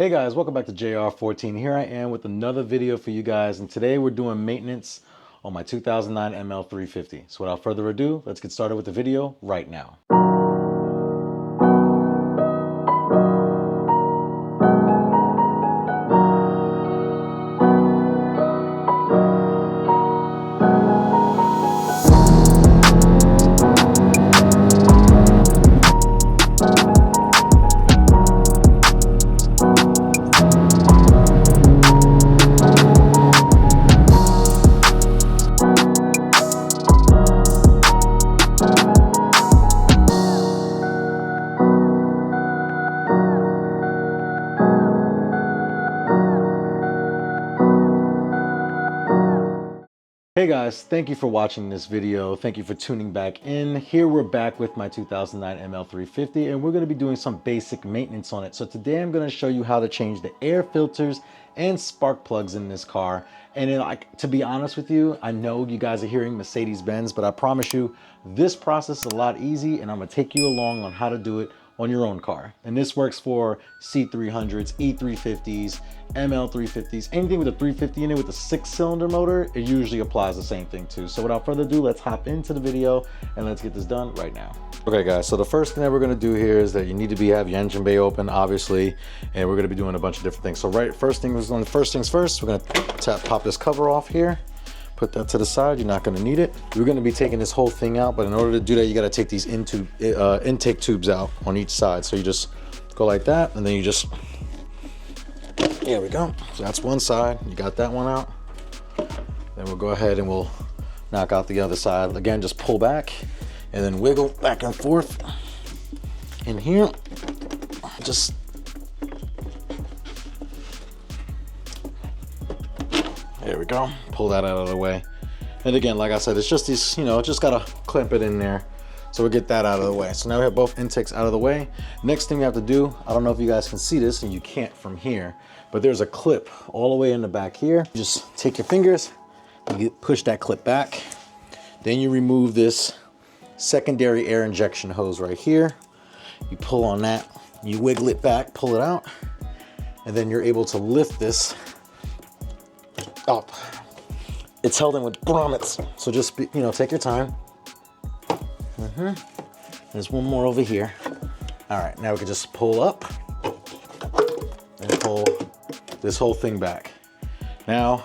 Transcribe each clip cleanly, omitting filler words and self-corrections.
Hey guys, welcome back to JR14. Here I am with another video for you guys, and today we're doing maintenance on my 2009 ML350. So without further ado, let's get started with the video right now. Hey guys, thank you for watching this video. Thank you for tuning back in. Here we're back with my 2009 ML350 and we're going to be doing some basic maintenance on it. So today I'm going to show you how to change the air filters and spark plugs in this car. And to be honest with you, I know you guys are hearing Mercedes-Benz, but I promise you this process is a lot easy and I'm going to take you along on how to do it on your own car. And this works for C300s, E350s, ML350s, anything with a 350 in it with a 6-cylinder motor, it usually applies the same thing too. So without further ado, let's hop into the video and let's get this done right now. Okay guys, so the first thing that we're gonna do here is that you need to have your engine bay open, obviously, and we're gonna be doing a bunch of different things. So first things first, we're gonna pop this cover off here. Put that to the side, you're not gonna need it. We're gonna be taking this whole thing out, but in order to do that, you gotta take these intake tubes out on each side. So you just go like that, and then you just, there we go. So that's one side, you got that one out. Then we'll go ahead and we'll knock out the other side. Again, just pull back, and then wiggle back and forth. In here, just, there we go, pull that out of the way. And again, like I said, it's just these, just gotta clamp it in there. So we'll get that out of the way. So now we have both intakes out of the way. Next thing we have to do, I don't know if you guys can see this, and you can't from here, but there's a clip all the way in the back here. Just take your fingers, you push that clip back. Then you remove this secondary air injection hose right here. You pull on that, you wiggle it back, pull it out, and then you're able to lift this up. It's held in with grommets, so just take your time. There's one more over here. All right, now we can just pull up and pull this whole thing back. Now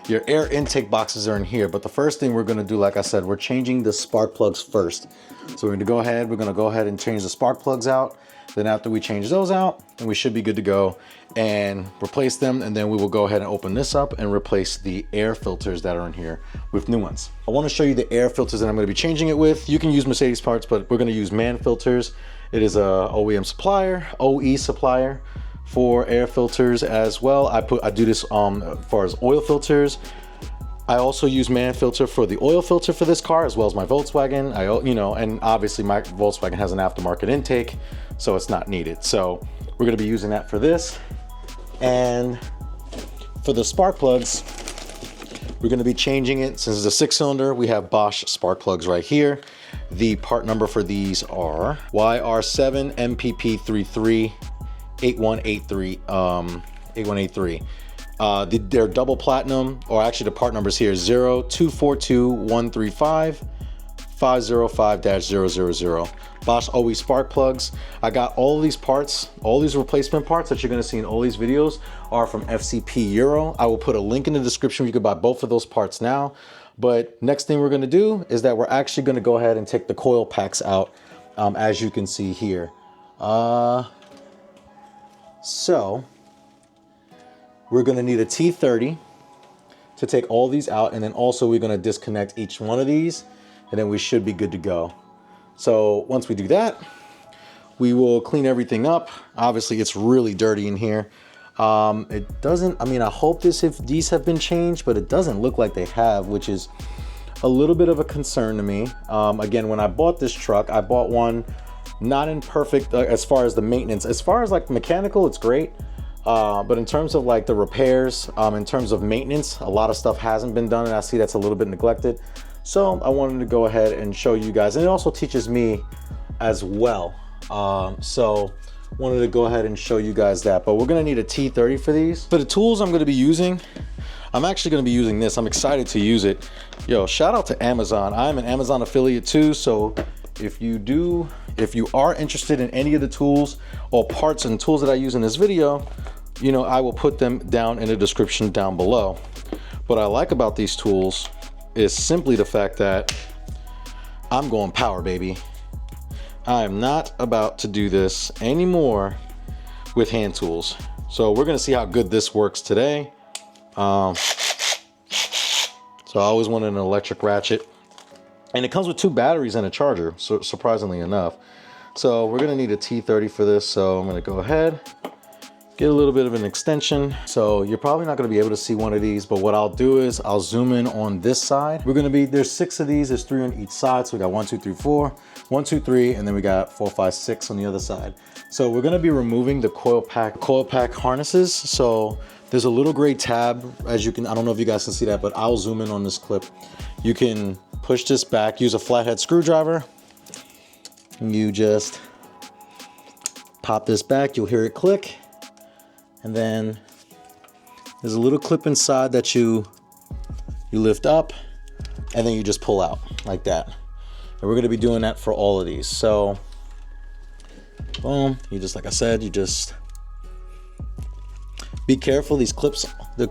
your air intake boxes are in here, but the first thing we're going to do, like I said, we're changing the spark plugs first. So we're going to go ahead and change the spark plugs out. Then after we change those out, then we should be good to go and replace them. And then we will go ahead and open this up and replace the air filters that are in here with new ones. I want to show you the air filters that I'm going to be changing it with. You can use Mercedes parts, but we're going to use MAN filters. It is a OE supplier for air filters as well. I do this as far as oil filters. I also use MAN filter for the oil filter for this car, as well as my Volkswagen. And obviously my Volkswagen has an aftermarket intake, so it's not needed. So we're going to be using that for this. And for the spark plugs, we're going to be changing it. Since it's a 6-cylinder, we have Bosch spark plugs right here. The part number for these are YR7 MPP33 8183 8183. They're double platinum, or actually the part numbers here is 0242135 505-000. Bosch OE spark plugs. I got all these parts, all these replacement parts that you're going to see in all these videos are from FCP Euro. I will put a link in the description where you can buy both of those parts now. But next thing we're going to do is that we're actually going to go ahead and take the coil packs out, as you can see here. So we're going to need a T30 to take all these out, and then also we're going to disconnect each one of these, and then we should be good to go. So once we do that, we will clean everything up. Obviously it's really dirty in here. It doesn't, I hope these have been changed, but it doesn't look like they have, which is a little bit of a concern to me. Again, when I bought this truck, I bought one not in perfect, as far as the maintenance, as far as like mechanical, it's great. But in terms of like the repairs, in terms of maintenance, a lot of stuff hasn't been done, and I see that's a little bit neglected. So I wanted to go ahead and show you guys, and it also teaches me as well. So wanted to go ahead and show you guys that. But we're gonna need a T30 for these. For the tools I'm gonna be using, I'm actually gonna be using this. I'm excited to use it. Yo, shout out to Amazon. I'm an Amazon affiliate too, so if you are interested in any of the tools or parts and tools that I use in this video, you know, I will put them down in the description down below. What I like about these tools is simply the fact that I'm going power, baby. I am not about to do this anymore with hand tools. So we're gonna see how good this works today. So I always wanted an electric ratchet. And it comes with 2 batteries and a charger, so surprisingly enough. So we're gonna need a T30 for this. So I'm gonna go ahead, get a little bit of an extension. So you're probably not gonna be able to see one of these, but what I'll do is I'll zoom in on this side. There's 6 of these, there's 3 on each side. So we got 1, 2, 3, 4, 1, 2, 3, and then we got 4, 5, 6 on the other side. So we're gonna be removing the coil pack harnesses. So there's a little gray tab, as you can, I don't know if you guys can see that, but I'll zoom in on this clip. You can push this back, use a flathead screwdriver, and you just pop this back, you'll hear it click. And then there's a little clip inside that you lift up, and then you just pull out like that. And we're gonna be doing that for all of these. So, boom, you just, like I said, you just be careful. These clips,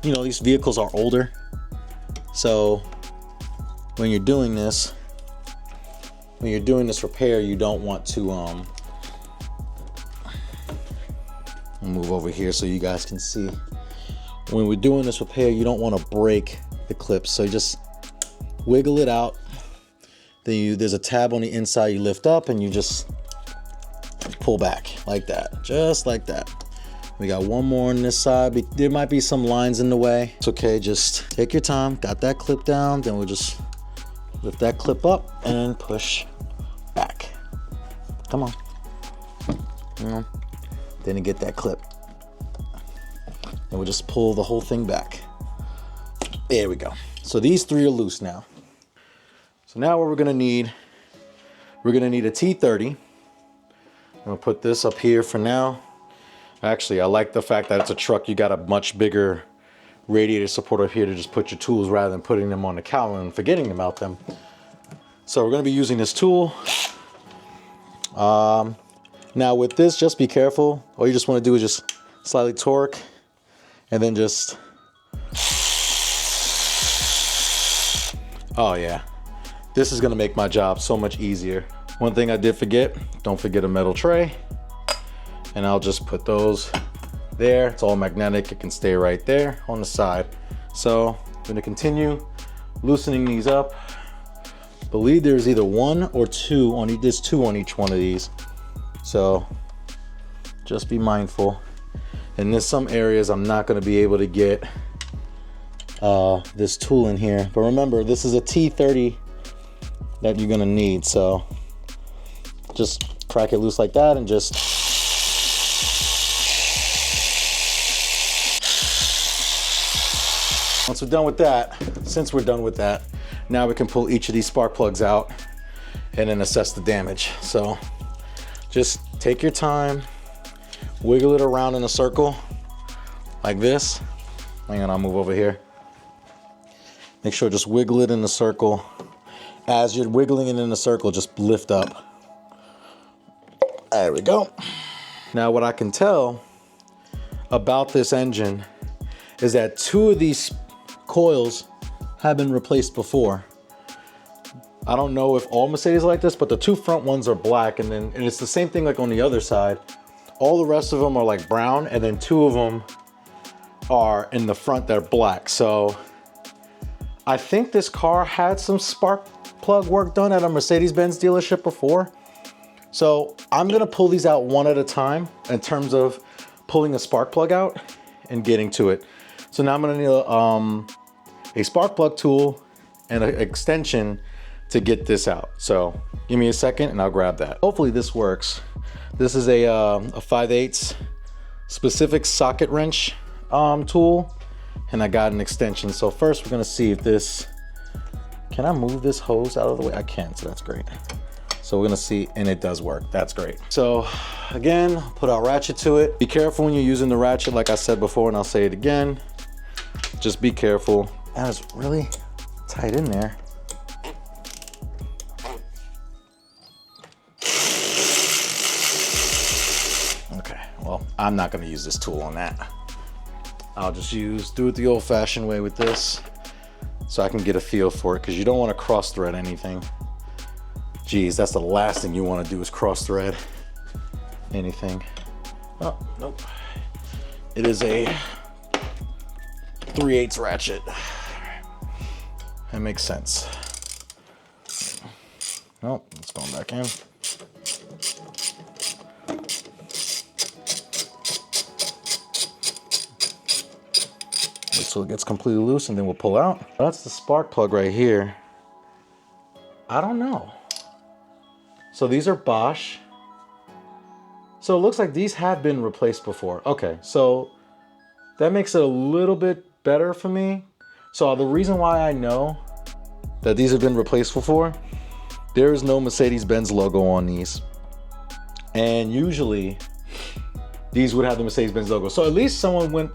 these vehicles are older. So when you're doing this repair, you don't want to, I'll move over here so you guys can see. When we're doing this repair, you don't want to break the clips. So you just wiggle it out. Then there's a tab on the inside you lift up and you just pull back like that, just like that. We got one more on this side. There might be some lines in the way. It's okay, just take your time. Got that clip down, then we'll just lift that clip up and push back. Come on. Then you get that clip. And we'll just pull the whole thing back. There we go. So these 3 are loose now. So now what we're gonna need a T30. I'm gonna put this up here for now. Actually, I like the fact that it's a truck. You got a much bigger radiator support up here to just put your tools rather than putting them on the counter and forgetting about them. So we're gonna be using this tool. Now with this, just be careful. All you just wanna do is just slightly torque and then just, oh yeah. This is gonna make my job so much easier. One thing I did forget, don't forget a metal tray. And I'll just put those there. It's all magnetic, it can stay right there on the side. So I'm gonna continue loosening these up. I believe there's either 1 or 2 on there's 2 on each one of these. So just be mindful. And there's some areas I'm not gonna be able to get this tool in here. But remember, this is a T30 that you're gonna need. So just crack it loose like that and just, once we're done with that, since we're done with that, now we can pull each of these spark plugs out and then assess the damage. So just take your time, wiggle it around in a circle like this. Hang on, I'll move over here. Make sure just wiggle it in a circle. As you're wiggling it in a circle, just lift up. There we go. Now what I can tell about this engine is that 2 of these coils have been replaced before. I don't know if all Mercedes are like this, but the 2 front ones are black, and it's the same thing like on the other side. All the rest of them are like brown, and then 2 of them are in the front that are black. So I think this car had some spark plug work done at a Mercedes-Benz dealership before. So I'm gonna pull these out one at a time in terms of pulling a spark plug out and getting to it. So now I'm gonna need a spark plug tool and an extension to get this out. So give me a second and I'll grab that. Hopefully this works. This is a 5/8 specific socket wrench tool, and I got an extension. So first we're gonna see if this, can I move this hose out of the way? I can, so that's great. So we're gonna see, and it does work. That's great. So again, put our ratchet to it. Be careful when you're using the ratchet, like I said before, and I'll say it again. Just be careful. That is really tight in there. Okay, well, I'm not gonna use this tool on that. I'll just do it the old fashioned way with this so I can get a feel for it, because you don't want to cross thread anything. Geez, that's the last thing you want to do is cross thread anything. Oh, nope. It is a 3/8 ratchet. That makes sense. Nope, it's going back in. Wait till it gets completely loose and then we'll pull out. That's the spark plug right here. I don't know. So these are Bosch. So it looks like these have been replaced before. Okay, so that makes it a little bit better for me. So the reason why I know that these have been replaced before, there is no Mercedes-Benz logo on these. And usually these would have the Mercedes-Benz logo. So at least someone went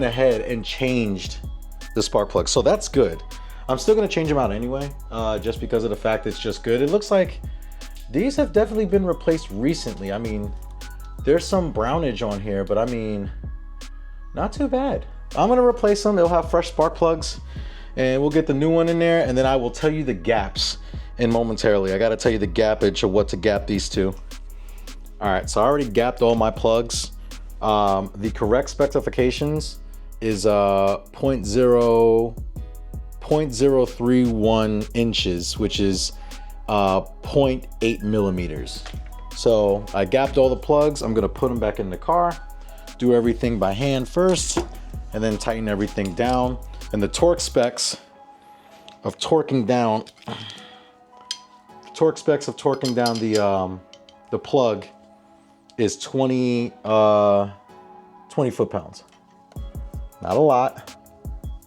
ahead and changed the spark plug. So that's good. I'm still gonna change them out anyway, just because of the fact it's just good. It looks like these have definitely been replaced recently. I mean, there's some brownage on here, but I mean, not too bad. I'm gonna replace them. They'll have fresh spark plugs and we'll get the new one in there, and then I will tell you the gaps in momentarily. I gotta tell you the gappage of what to gap these to. All right, so I already gapped all my plugs. The correct specifications is 0.031 inches, which is 0.8 millimeters. So I gapped all the plugs. I'm gonna put them back in the car, do everything by hand first, and then tighten everything down. And the torque specs of torquing down the plug is 20 foot-pounds. Not a lot,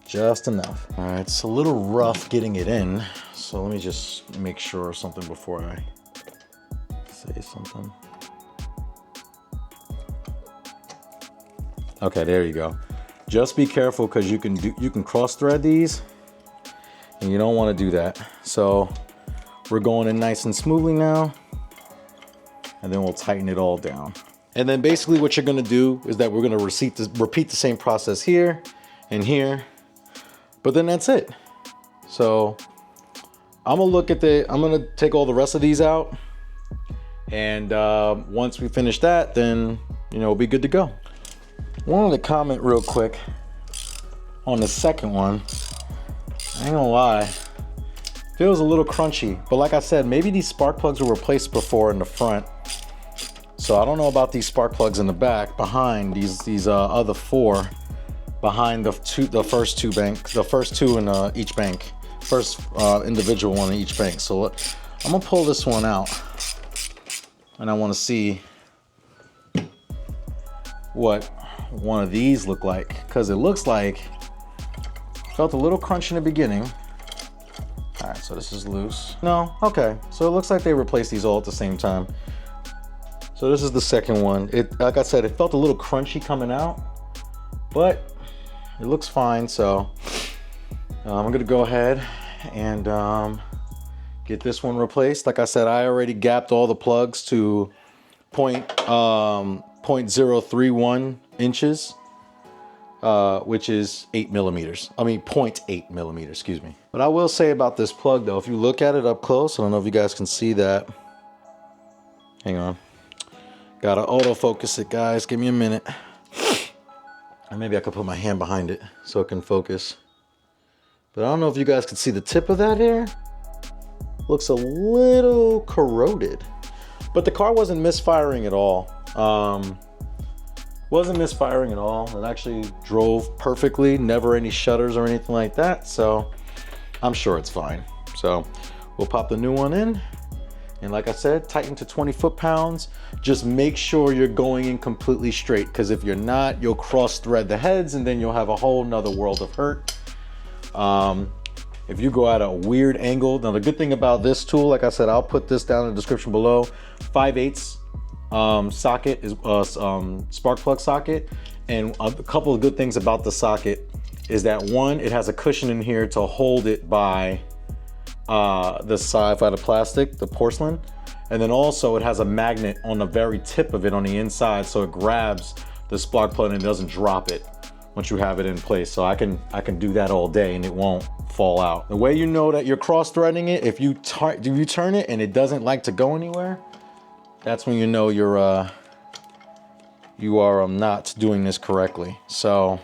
just enough. All right, it's a little rough getting it in, so let me just make sure of something before I say something. Okay, there you go. Just be careful, because you can cross thread these, and you don't want to do that. So we're going in nice and smoothly now, and then we'll tighten it all down. And then basically what you're gonna do is that we're gonna repeat the same process here and here, but then that's it. So I'm gonna take all the rest of these out, and once we finish that, then we'll be good to go. Wanted to comment real quick on the second one. I ain't gonna lie, feels a little crunchy, but like I said, maybe these spark plugs were replaced before in the front. So I don't know about these spark plugs in the back behind these other four behind the first two in each bank, first individual one in each bank. So I'm gonna pull this one out, and I want to see what one of these look like, because it looks like felt a little crunch in the beginning. All right, so this is loose. No, okay. So it looks like they replaced these all at the same time. So this is the second one. Like I said, it felt a little crunchy coming out, but it looks fine. So I'm gonna go ahead and get this one replaced. Like I said, I already gapped all the plugs to 0.031 inches, which is 8 millimeters. I mean 0.8 millimeters, excuse me. But I will say about this plug though, if you look at it up close, I don't know if you guys can see that. Hang on. Gotta autofocus it, guys. Give me a minute. And maybe I could put my hand behind it so it can focus. But I don't know if you guys can see the tip of that here. Looks a little corroded. But the car wasn't misfiring at all. Wasn't misfiring at all. It actually drove perfectly. Never any shutters or anything like that. So I'm sure it's fine. So we'll pop the new one in. And like I said, tighten to 20 foot-pounds. Just make sure you're going in completely straight, because if you're not, you'll cross thread the heads and then you'll have a whole nother world of hurt. if you go at a weird angle. Now the good thing about this tool, like I said, I'll put this down in the description below. 5/8 socket is spark plug socket, and a couple of good things about the socket is that one, it has a cushion in here to hold it by the side of the plastic, the porcelain, and then also it has a magnet on the very tip of it on the inside, so it grabs the spark plug and it doesn't drop it once you have it in place. So I can do that all day and it won't fall out. The way you know that you're cross-threading it, if you turn it and it doesn't like to go anywhere, that's when you know you are not doing this correctly. So,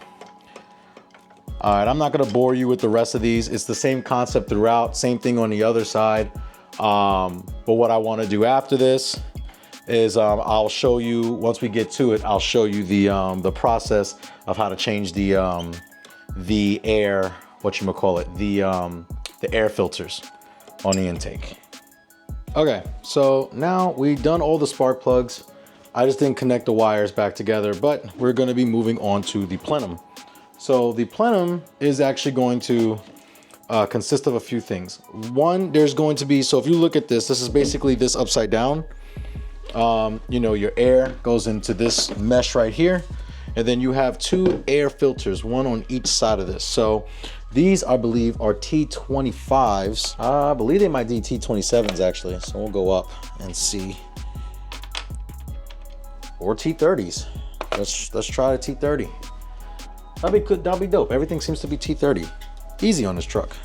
all right, I'm not gonna bore you with the rest of these. It's the same concept throughout, same thing on the other side. But what I wanna do after this is I'll show you, once we get to it, I'll show you the process of how to change the air, the air filters on the intake. Okay, so now we've done all the spark plugs. I just didn't connect the wires back together, but we're gonna be moving on to the plenum. So the plenum is actually going to consist of a few things. One, there's going to be, so if you look at this is basically this upside down. You know, your air goes into this mesh right here, and then you have two air filters, one on each side of this. So these, I believe, are T25s. I believe they might be T27s actually. So we'll go up and see. Or T30s. Let's try the T30. That'll be dope. Everything seems to be T30. Easy on this truck.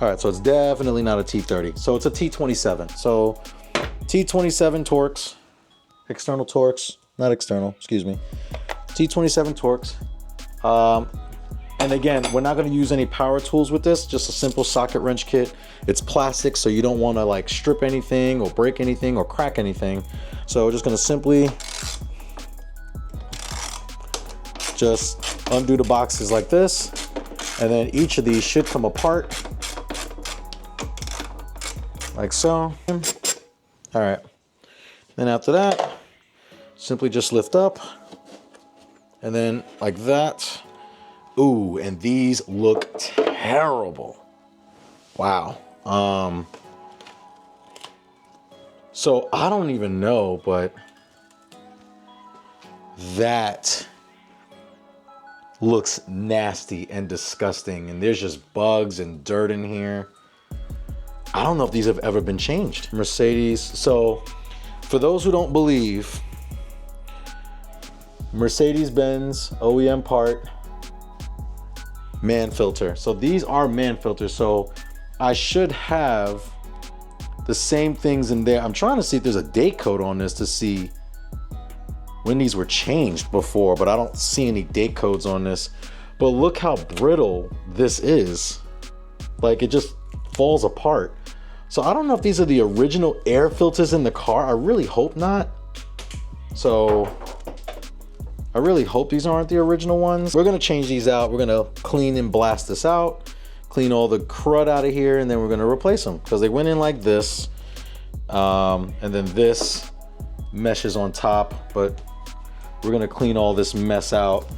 All right, so it's definitely not a T30. So it's a T27. So T27 Torx, external Torx, not external, excuse me. T27 Torx. And again, we're not gonna use any power tools with this, just a simple socket wrench kit. It's plastic, so you don't wanna like strip anything or break anything or crack anything. So we're just gonna simply just undo the boxes like this. And then each of these should come apart like so. All right, then after that, simply just lift up and then like that. Ooh, and these look terrible. Wow. So I don't even know, but that looks nasty and disgusting. And there's just bugs and dirt in here. I don't know if these have ever been changed. Mercedes. So for those who don't believe, Mercedes-Benz OEM part, man filter. So these are man filters. So I should have the same things in there. I'm trying to see if there's a date code on this to see when these were changed before, but I don't see any date codes on this. But look how brittle this is. Like, it just falls apart. So I don't know if these are the original air filters in the car. I really hope not. So I really hope these aren't the original ones. We're gonna change these out. We're gonna clean and blast this out, clean all the crud out of here, and then we're gonna replace them because they went in like this. And then this meshes on top, but we're gonna clean all this mess out.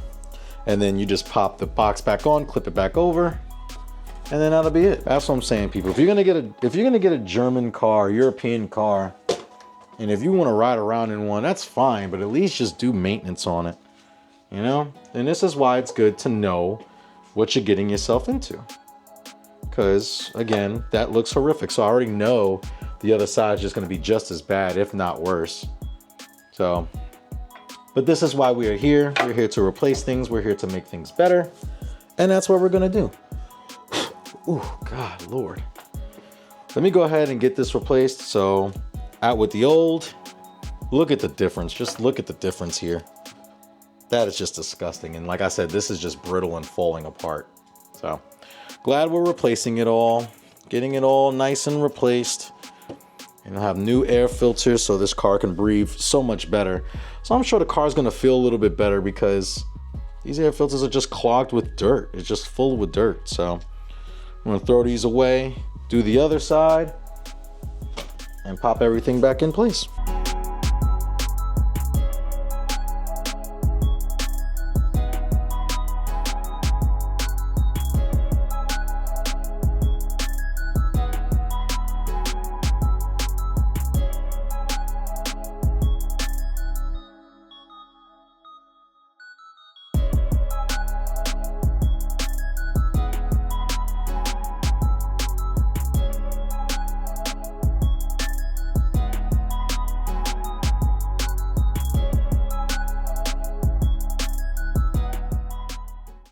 And then you just pop the box back on, clip it back over, and then that'll be it. That's what I'm saying, people. If you're gonna get a German car, European car, and if you want to ride around in one, that's fine, but at least just do maintenance on it, you know? And this is why it's good to know what you're getting yourself into. Because again, that looks horrific. So I already know the other side is just going to be just as bad, if not worse. So, but this is why we are here. We're here to replace things. We're here to make things better. And that's what we're going to do. Ooh, God, Lord. Let me go ahead and get this replaced. So out with the old. Look at the difference. Just look at the difference here. That is just disgusting. And like I said, this is just brittle and falling apart. So glad we're replacing it all, getting it all nice and replaced. And I'll have new air filters so this car can breathe so much better. So I'm sure the car's gonna feel a little bit better because these air filters are just clogged with dirt. It's just full with dirt. So I'm gonna throw these away, do the other side, and pop everything back in place.